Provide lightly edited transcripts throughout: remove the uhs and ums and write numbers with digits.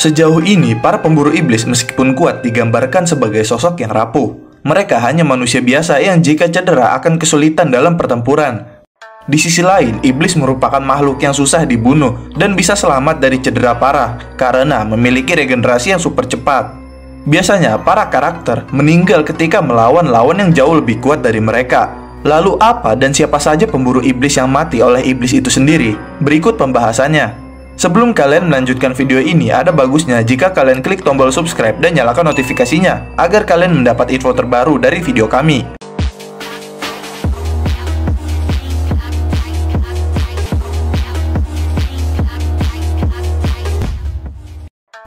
Sejauh ini, para pemburu iblis meskipun kuat digambarkan sebagai sosok yang rapuh. Mereka hanya manusia biasa yang jika cedera akan kesulitan dalam pertempuran. Di sisi lain, iblis merupakan makhluk yang susah dibunuh dan bisa selamat dari cedera parah karena memiliki regenerasi yang super cepat. Biasanya, para karakter meninggal ketika melawan lawan yang jauh lebih kuat dari mereka. Lalu apa dan siapa saja pemburu iblis yang mati oleh iblis itu sendiri? Berikut pembahasannya. Sebelum kalian melanjutkan video ini, ada bagusnya jika kalian klik tombol subscribe dan nyalakan notifikasinya agar kalian mendapat info terbaru dari video kami.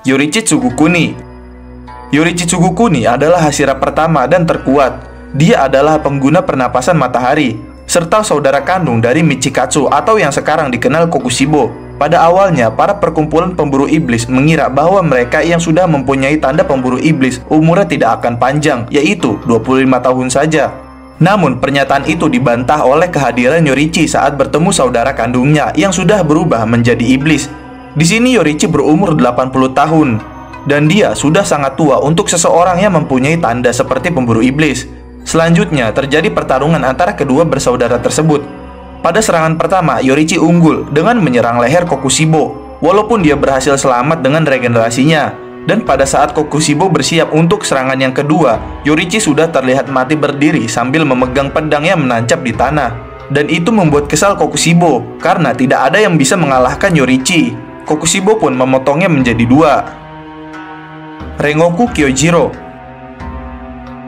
Yorichi Tsugukuni. Yorichi Tsugukuni adalah Hashira pertama dan terkuat. Dia adalah pengguna pernapasan matahari, serta saudara kandung dari Michikatsu atau yang sekarang dikenal Kokushibo. Pada awalnya, para perkumpulan pemburu iblis mengira bahwa mereka yang sudah mempunyai tanda pemburu iblis umurnya tidak akan panjang, yaitu 25 tahun saja. Namun, pernyataan itu dibantah oleh kehadiran Yorichi saat bertemu saudara kandungnya yang sudah berubah menjadi iblis. Di sini Yorichi berumur 80 tahun, dan dia sudah sangat tua untuk seseorang yang mempunyai tanda seperti pemburu iblis. Selanjutnya, terjadi pertarungan antara kedua bersaudara tersebut. Pada serangan pertama, Yorichi unggul dengan menyerang leher Kokushibo, walaupun dia berhasil selamat dengan regenerasinya. Dan pada saat Kokushibo bersiap untuk serangan yang kedua, Yorichi sudah terlihat mati berdiri sambil memegang pedang yang menancap di tanah. Dan itu membuat kesal Kokushibo, karena tidak ada yang bisa mengalahkan Yorichi. Kokushibo pun memotongnya menjadi dua. Rengoku Kyojiro.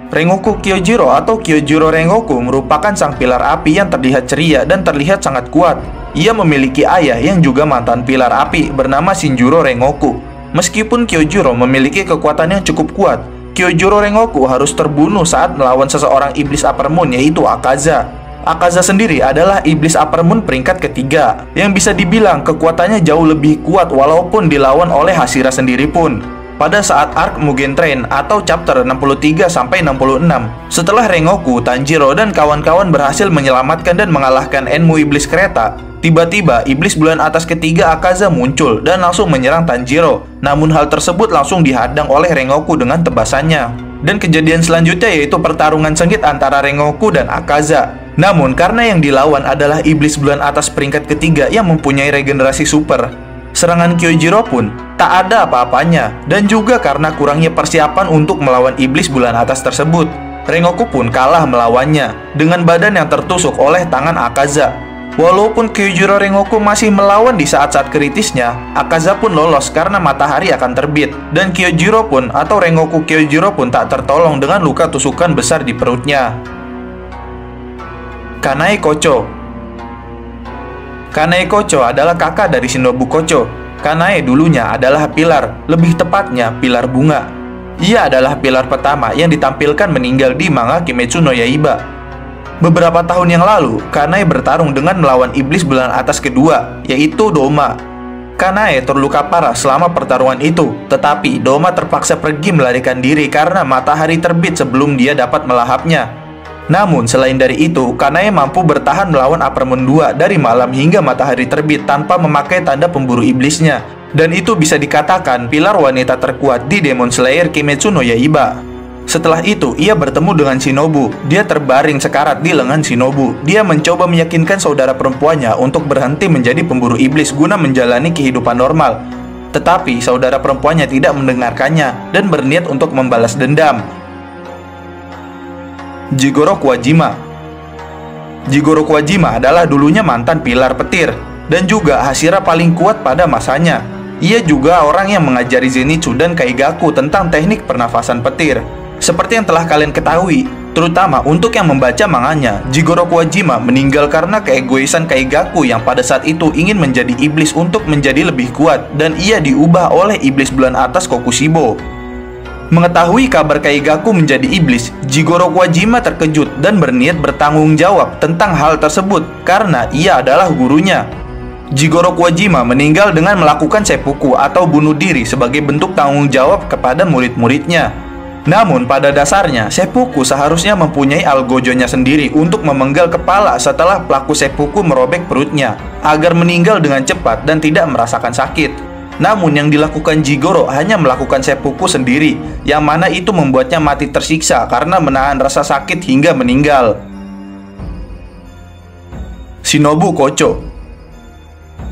Rengoku Kyojiro atau Kyojiro Rengoku merupakan sang pilar api yang terlihat ceria dan terlihat sangat kuat. Ia memiliki ayah yang juga mantan pilar api bernama Shinjuro Rengoku. Meskipun Kyojiro memiliki kekuatan yang cukup kuat, Kyojiro Rengoku harus terbunuh saat melawan seseorang iblis Upper Moon, yaitu Akaza. Akaza sendiri adalah iblis Upper Moon peringkat ketiga, yang bisa dibilang kekuatannya jauh lebih kuat walaupun dilawan oleh Hashira sendiri pun. Pada saat arc Mugen Train atau chapter 63-66, setelah Rengoku, Tanjiro, dan kawan-kawan berhasil menyelamatkan dan mengalahkan Enmu iblis kereta, tiba-tiba iblis bulan atas ketiga Akaza muncul dan langsung menyerang Tanjiro. Namun hal tersebut langsung dihadang oleh Rengoku dengan tebasannya. Dan kejadian selanjutnya yaitu pertarungan sengit antara Rengoku dan Akaza. Namun karena yang dilawan adalah iblis bulan atas peringkat ketiga yang mempunyai regenerasi super, serangan Kyojiro pun tak ada apa-apanya. Dan juga karena kurangnya persiapan untuk melawan iblis bulan atas tersebut, Rengoku pun kalah melawannya dengan badan yang tertusuk oleh tangan Akaza. Walaupun Kyojiro Rengoku masih melawan di saat-saat kritisnya, Akaza pun lolos karena matahari akan terbit. Dan Kyojiro pun atau Rengoku Kyojiro pun tak tertolong dengan luka tusukan besar di perutnya. Kanae Kocho. Kanae Kocho adalah kakak dari Shinobu Kocho. Kanae dulunya adalah pilar, lebih tepatnya pilar bunga. Ia adalah pilar pertama yang ditampilkan meninggal di manga Kimetsu no Yaiba. Beberapa tahun yang lalu, Kanae bertarung dengan melawan iblis bulan atas kedua, yaitu Doma. Kanae terluka parah selama pertarungan itu, tetapi Doma terpaksa pergi melarikan diri karena matahari terbit sebelum dia dapat melahapnya. Namun selain dari itu, Kanae mampu bertahan melawan Upper Moon 2 dari malam hingga matahari terbit tanpa memakai tanda pemburu iblisnya. Dan itu bisa dikatakan pilar wanita terkuat di Demon Slayer Kimetsu no Yaiba. Setelah itu, ia bertemu dengan Shinobu. Dia terbaring sekarat di lengan Shinobu. Dia mencoba meyakinkan saudara perempuannya untuk berhenti menjadi pemburu iblis guna menjalani kehidupan normal. Tetapi saudara perempuannya tidak mendengarkannya dan berniat untuk membalas dendam. Jigoro Kuwajima. Jigoro Kuwajima adalah dulunya mantan pilar petir dan juga Hashira paling kuat pada masanya. Ia juga orang yang mengajari Zenitsu dan Kaigaku tentang teknik pernafasan petir. Seperti yang telah kalian ketahui, terutama untuk yang membaca manganya, Jigoro Kuwajima meninggal karena keegoisan Kaigaku yang pada saat itu ingin menjadi iblis untuk menjadi lebih kuat, dan ia diubah oleh iblis bulan atas Kokushibo. Mengetahui kabar Kaigaku menjadi iblis, Jigoro Kuwajima terkejut dan berniat bertanggung jawab tentang hal tersebut karena ia adalah gurunya. Jigoro Kuwajima meninggal dengan melakukan seppuku atau bunuh diri sebagai bentuk tanggung jawab kepada murid-muridnya. Namun pada dasarnya, seppuku seharusnya mempunyai algojonya sendiri untuk memenggal kepala setelah pelaku seppuku merobek perutnya agar meninggal dengan cepat dan tidak merasakan sakit. Namun yang dilakukan Jigoro hanya melakukan seppuku sendiri, yang mana itu membuatnya mati tersiksa karena menahan rasa sakit hingga meninggal. Shinobu Kocho.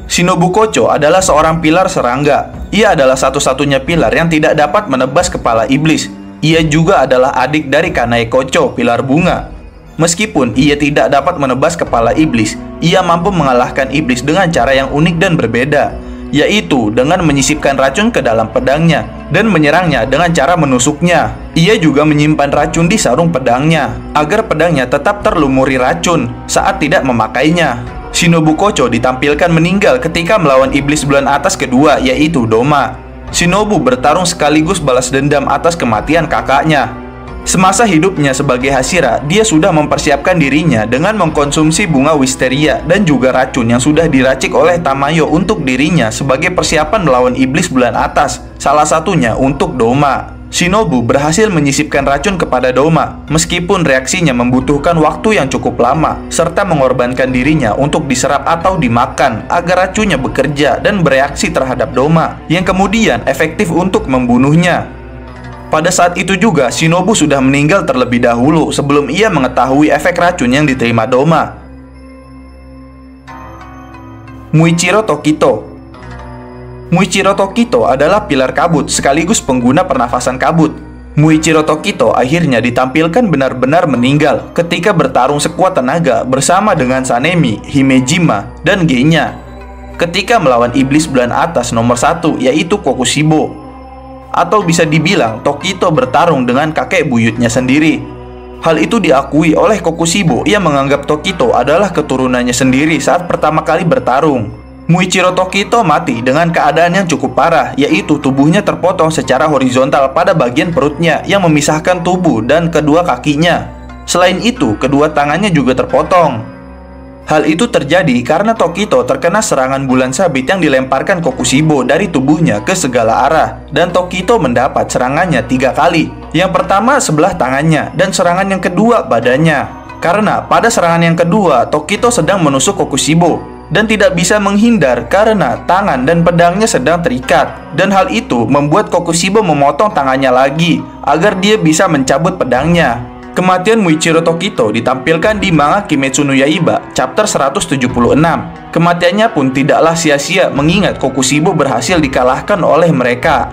Shinobu Kocho adalah seorang pilar serangga. Ia adalah satu-satunya pilar yang tidak dapat menebas kepala iblis. Ia juga adalah adik dari Kanae Kocho, pilar bunga. Meskipun ia tidak dapat menebas kepala iblis, ia mampu mengalahkan iblis dengan cara yang unik dan berbeda, yaitu dengan menyisipkan racun ke dalam pedangnya dan menyerangnya dengan cara menusuknya. Ia juga menyimpan racun di sarung pedangnya agar pedangnya tetap terlumuri racun saat tidak memakainya. Shinobu Kocho ditampilkan meninggal ketika melawan iblis bulan atas kedua, yaitu Doma. Shinobu bertarung sekaligus balas dendam atas kematian kakaknya. Semasa hidupnya sebagai Hashira, dia sudah mempersiapkan dirinya dengan mengkonsumsi bunga wisteria dan juga racun yang sudah diracik oleh Tamayo untuk dirinya sebagai persiapan melawan iblis bulan atas, salah satunya untuk Doma. Shinobu berhasil menyisipkan racun kepada Doma, meskipun reaksinya membutuhkan waktu yang cukup lama, serta mengorbankan dirinya untuk diserap atau dimakan agar racunnya bekerja dan bereaksi terhadap Doma, yang kemudian efektif untuk membunuhnya. Pada saat itu juga, Shinobu sudah meninggal terlebih dahulu sebelum ia mengetahui efek racun yang diterima Doma. Muichiro Tokito. Muichiro Tokito adalah pilar kabut sekaligus pengguna pernafasan kabut. Muichiro Tokito akhirnya ditampilkan benar-benar meninggal ketika bertarung sekuat tenaga bersama dengan Sanemi, Himejima, dan Genya ketika melawan iblis bulan atas nomor 1, yaitu Kokushibo. Atau bisa dibilang Tokito bertarung dengan kakek buyutnya sendiri. Hal itu diakui oleh Kokushibo yang menganggap Tokito adalah keturunannya sendiri saat pertama kali bertarung. Muichiro Tokito mati dengan keadaan yang cukup parah, yaitu tubuhnya terpotong secara horizontal pada bagian perutnya yang memisahkan tubuh dan kedua kakinya. Selain itu, kedua tangannya juga terpotong. Hal itu terjadi karena Tokito terkena serangan bulan sabit yang dilemparkan Kokushibo dari tubuhnya ke segala arah, dan Tokito mendapat serangannya 3 kali. Yang pertama sebelah tangannya, dan serangan yang kedua badannya. Karena pada serangan yang kedua, Tokito sedang menusuk Kokushibo dan tidak bisa menghindar karena tangan dan pedangnya sedang terikat. Dan hal itu membuat Kokushibo memotong tangannya lagi agar dia bisa mencabut pedangnya. Kematian Muichiro Tokito ditampilkan di manga Kimetsu no Yaiba chapter 176. Kematiannya pun tidaklah sia-sia mengingat Kokushibo berhasil dikalahkan oleh mereka.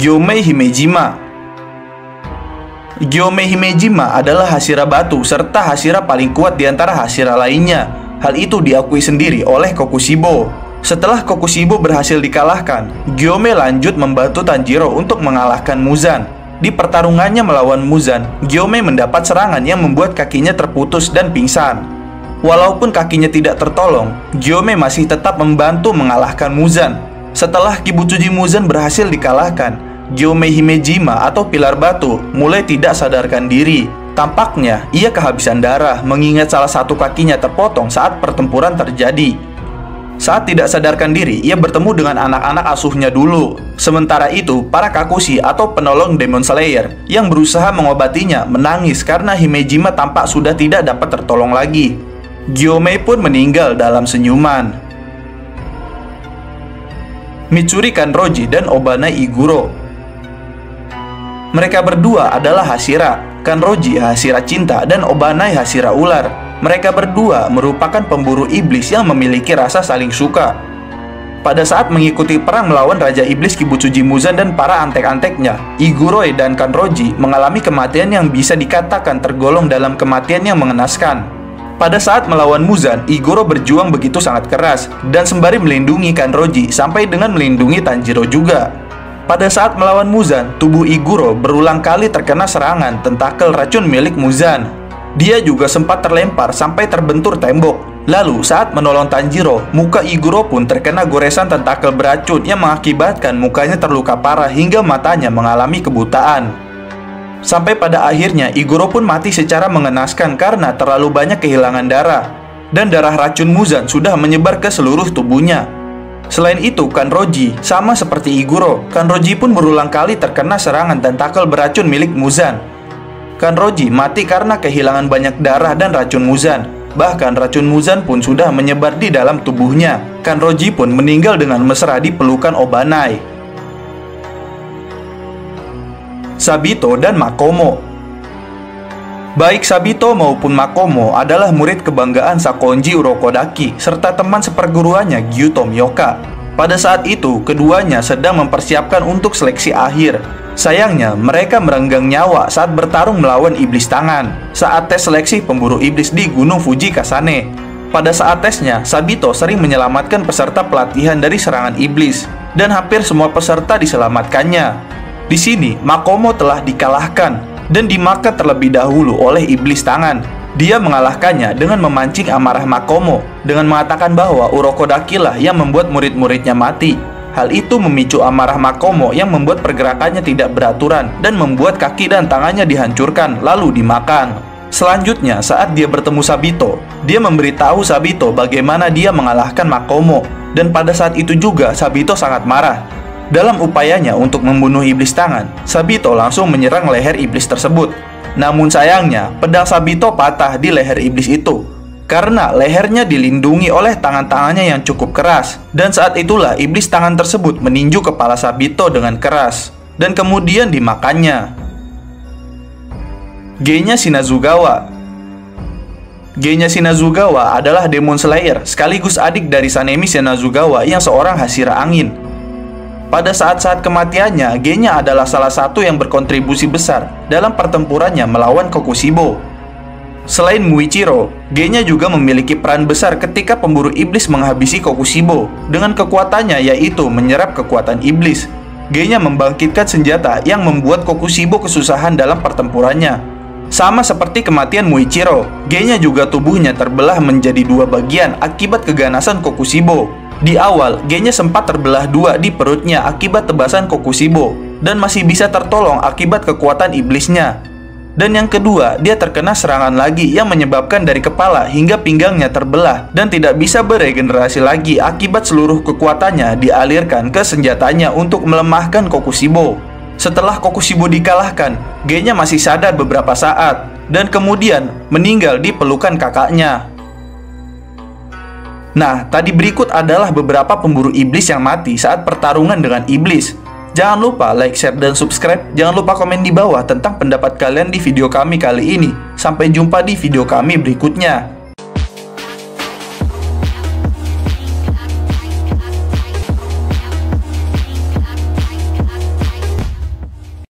Gyomei Himejima. Gyomei Himejima adalah Hashira batu serta Hashira paling kuat di antara Hashira lainnya. Hal itu diakui sendiri oleh Kokushibo. Setelah Kokushibo berhasil dikalahkan, Gyomei lanjut membantu Tanjiro untuk mengalahkan Muzan. Di pertarungannya melawan Muzan, Gyomei mendapat serangan yang membuat kakinya terputus dan pingsan. Walaupun kakinya tidak tertolong, Gyomei masih tetap membantu mengalahkan Muzan. Setelah Kibutsuji Muzan berhasil dikalahkan, Gyomei Himejima atau pilar batu mulai tidak sadarkan diri. Tampaknya ia kehabisan darah mengingat salah satu kakinya terpotong saat pertempuran terjadi. Saat tidak sadarkan diri, ia bertemu dengan anak-anak asuhnya dulu. Sementara itu, para Kakushi atau penolong Demon Slayer yang berusaha mengobatinya menangis karena Himejima tampak sudah tidak dapat tertolong lagi. Gyomei pun meninggal dalam senyuman. Mitsuri Kanroji dan Obanai Iguro. Mereka berdua adalah Hashira. Kanroji Hashira cinta dan Obanai Hashira ular. Mereka berdua merupakan pemburu iblis yang memiliki rasa saling suka. Pada saat mengikuti perang melawan Raja Iblis Kibutsuji Muzan dan para antek-anteknya, Iguro dan Kanroji mengalami kematian yang bisa dikatakan tergolong dalam kematian yang mengenaskan. Pada saat melawan Muzan, Iguro berjuang begitu sangat keras dan sembari melindungi Kanroji sampai dengan melindungi Tanjiro juga. Pada saat melawan Muzan, tubuh Iguro berulang kali terkena serangan tentakel racun milik Muzan. Dia juga sempat terlempar sampai terbentur tembok. Lalu saat menolong Tanjiro, muka Iguro pun terkena goresan tentakel beracun yang mengakibatkan mukanya terluka parah hingga matanya mengalami kebutaan. Sampai pada akhirnya Iguro pun mati secara mengenaskan karena terlalu banyak kehilangan darah. Dan darah racun Muzan sudah menyebar ke seluruh tubuhnya. Selain itu, Kanroji sama seperti Iguro, Kanroji pun berulang kali terkena serangan tentakel beracun milik Muzan. Kanroji mati karena kehilangan banyak darah dan racun Muzan. Bahkan racun Muzan pun sudah menyebar di dalam tubuhnya. Kanroji pun meninggal dengan mesra di pelukan Obanai. Sabito dan Makomo. Baik Sabito maupun Makomo adalah murid kebanggaan Sakonji Urokodaki serta teman seperguruannya Gyu Tomioka. Pada saat itu, keduanya sedang mempersiapkan untuk seleksi akhir. Sayangnya, mereka merenggang nyawa saat bertarung melawan iblis tangan saat tes seleksi pemburu iblis di Gunung Fuji Kasane. Pada saat tesnya, Sabito sering menyelamatkan peserta pelatihan dari serangan iblis, dan hampir semua peserta diselamatkannya. Di sini, Makomo telah dikalahkan dan dimakan terlebih dahulu oleh iblis tangan. Dia mengalahkannya dengan memancing amarah Makomo dengan mengatakan bahwa Urokodaki lah yang membuat murid-muridnya mati. Hal itu memicu amarah Makomo yang membuat pergerakannya tidak beraturan dan membuat kaki dan tangannya dihancurkan lalu dimakan. Selanjutnya, saat dia bertemu Sabito, dia memberitahu Sabito bagaimana dia mengalahkan Makomo, dan pada saat itu juga Sabito sangat marah. Dalam upayanya untuk membunuh iblis tangan, Sabito langsung menyerang leher iblis tersebut. Namun sayangnya, pedang Sabito patah di leher iblis itu karena lehernya dilindungi oleh tangan-tangannya yang cukup keras. Dan saat itulah iblis tangan tersebut meninju kepala Sabito dengan keras dan kemudian dimakannya. Genya Shinazugawa. Genya Shinazugawa adalah Demon Slayer sekaligus adik dari Sanemi Shinazugawa yang seorang Hashira Angin. Pada saat-saat kematiannya, Genya adalah salah satu yang berkontribusi besar dalam pertempurannya melawan Kokushibo. Selain Muichiro, Genya juga memiliki peran besar ketika pemburu iblis menghabisi Kokushibo dengan kekuatannya yaitu menyerap kekuatan iblis. Genya membangkitkan senjata yang membuat Kokushibo kesusahan dalam pertempurannya. Sama seperti kematian Muichiro, Genya juga tubuhnya terbelah menjadi dua bagian akibat keganasan Kokushibo. Di awal, Genya sempat terbelah dua di perutnya akibat tebasan Kokushibo dan masih bisa tertolong akibat kekuatan iblisnya. Dan yang kedua, dia terkena serangan lagi yang menyebabkan dari kepala hingga pinggangnya terbelah dan tidak bisa beregenerasi lagi akibat seluruh kekuatannya dialirkan ke senjatanya untuk melemahkan Kokushibo. Setelah Kokushibo dikalahkan, Genya masih sadar beberapa saat dan kemudian meninggal di pelukan kakaknya. Nah, tadi berikut adalah beberapa pemburu iblis yang mati saat pertarungan dengan iblis. Jangan lupa like, share, dan subscribe. Jangan lupa komen di bawah tentang pendapat kalian di video kami kali ini. Sampai jumpa di video kami berikutnya.